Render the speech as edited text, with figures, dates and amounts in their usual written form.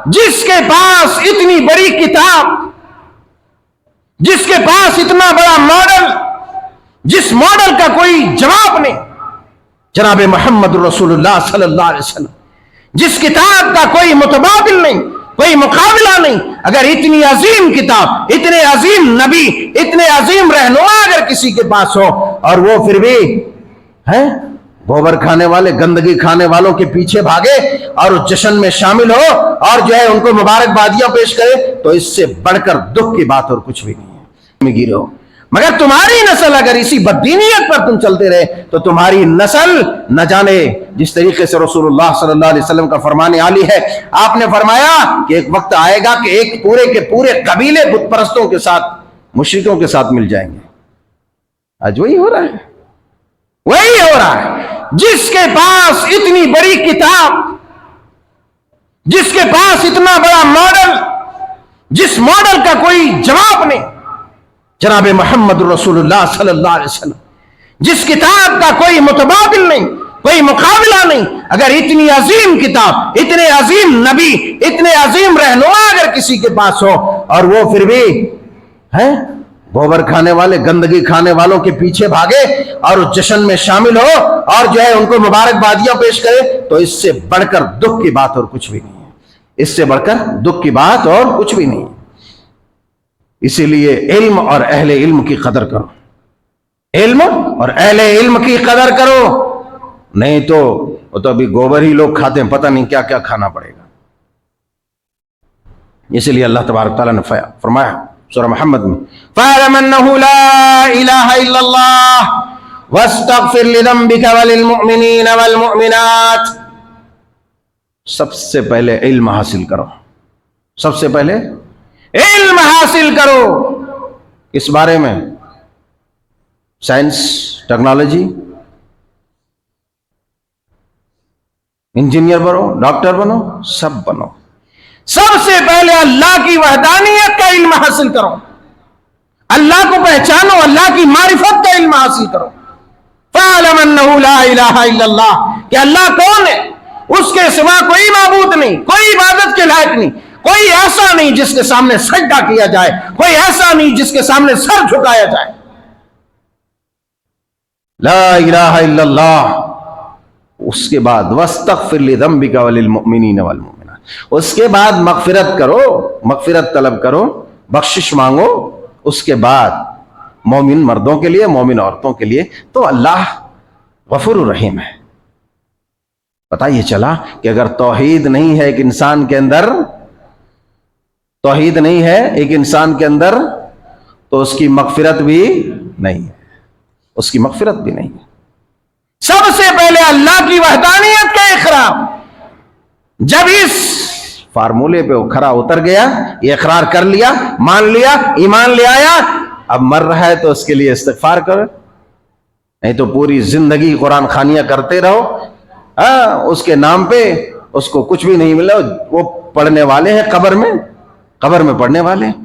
جس کے پاس اتنی بڑی کتاب، جس کے پاس اتنا بڑا ماڈل، جس ماڈل کا کوئی جواب نہیں، جناب محمد رسول اللہ صلی اللہ علیہ وسلم، جس کتاب کا کوئی متبادل نہیں، کوئی مقابلہ نہیں، اگر اتنی عظیم کتاب، اتنے عظیم نبی، اتنے عظیم رہنما اگر کسی کے پاس ہو، اور وہ پھر بھی گوبر کھانے والے، گندگی کھانے والوں کے پیچھے بھاگے اور اس جشن میں شامل ہو اور جو ہے ان کو مبارکبادیاں پیش کرے، تو اس سے بڑھ کر دکھ کی بات اور کچھ بھی نہیں ہے۔ میں گرو مگر تمہاری نسل اگر اسی بددینیت پر تم چلتے رہے تو تمہاری نسل نہ جانے جس طریقے سے رسول اللہ صلی اللہ علیہ وسلم کا فرمان عالی ہے، آپ نے فرمایا کہ ایک وقت آئے گا کہ ایک پورے کے پورے قبیلے بت پرستوں کے ساتھ، مشرکوں کے ساتھ مل جائیں گے۔ آج وہی ہو رہا ہے، وہی ہو رہا ہے۔ جس کے پاس اتنی بڑی کتاب، جس کے پاس اتنا بڑا ماڈل، جس ماڈل کا کوئی جواب نہیں، جناب محمد رسول اللہ صلی اللہ علیہ وسلم، جس کتاب کا کوئی متبادل نہیں، کوئی مقابلہ نہیں، اگر اتنی عظیم کتاب، اتنے عظیم نبی، اتنے عظیم رہنما اگر کسی کے پاس ہو، اور وہ پھر بھی گوبر کھانے والے، گندگی کھانے والوں کے پیچھے بھاگے اور اس جشن میں شامل ہو اور جو ہے ان کو مبارکبادیاں پیش کرے، تو اس سے بڑھ کر دکھ کی بات اور کچھ بھی نہیں ہے۔ اس سے بڑھ کر دکھ کی بات اور کچھ بھی نہیں ہے۔ اسی لیے علم اور اہل علم کی قدر کرو، علم اور اہل علم کی قدر کرو، نہیں تو وہ تو ابھی گوبر ہی لوگ کھاتے ہیں، پتہ نہیں کیا کیا کھانا پڑے گا۔ اسی لیے اللہ تبارک تعالیٰ نے فرمایا سورہ محمد میں، فَاعْلَمْ أَنَّهُ لَا إِلَهَ إِلَّا اللَّهُ وَاسْتَغْفِرْ لِذَنبِكَ وَلِلْمُؤْمِنِينَ وَالْمُؤْمِنَاتِ۔ سب سے پہلے علم حاصل کرو، سب سے پہلے علم حاصل کرو۔ اس بارے میں سائنس، ٹیکنالوجی، انجینئر بنو، ڈاکٹر بنو، سب بنو، سب سے پہلے اللہ کی وحدانیت کا علم حاصل کرو، اللہ کو پہچانو، اللہ کی معرفت کا علم حاصل کرو۔ فَاعْلَمْ أَنَّهُ لَا إِلَهَ إِلَّا اللَّهُ، کہ اللہ کون ہے، اس کے سوا کوئی معبود نہیں، کوئی عبادت کے لائق نہیں، کوئی ایسا نہیں جس کے سامنے سجدہ کیا جائے، کوئی ایسا نہیں جس کے سامنے سر جھکایا جائے۔ لا الہ الا اللہ۔ اس کے بعد وَاسْتَغْفِرْ لِذَنبِكَ وَلِلْمُؤْمِنِينَ وَالْمُؤْمِنَاتِ، اس کے بعد مغفرت کرو، مغفرت طلب کرو، بخشش مانگو۔ اس کے بعد مومن مردوں کے لیے، مومن عورتوں کے لیے تو اللہ غفور الرحیم ہے۔ پتہ یہ چلا کہ اگر توحید نہیں ہے ایک انسان کے اندر، توحید نہیں ہے ایک انسان کے اندر، تو اس کی مغفرت بھی نہیں ہے، اس کی مغفرت بھی نہیں ہے۔ سب سے پہلے اللہ کی وحدانیت کا اقرار۔ جب اس فارمولے پہ وہ کھرا اتر گیا، یہ اقرار کر لیا، مان لیا، ایمان لے آیا، اب مر رہا ہے تو اس کے لیے استغفار کرو، نہیں تو پوری زندگی قرآن خوانیاں کرتے رہو، اس کے نام پہ اس کو کچھ بھی نہیں ملا۔ وہ پڑھنے والے ہیں قبر میں پڑھنے والے ہیں۔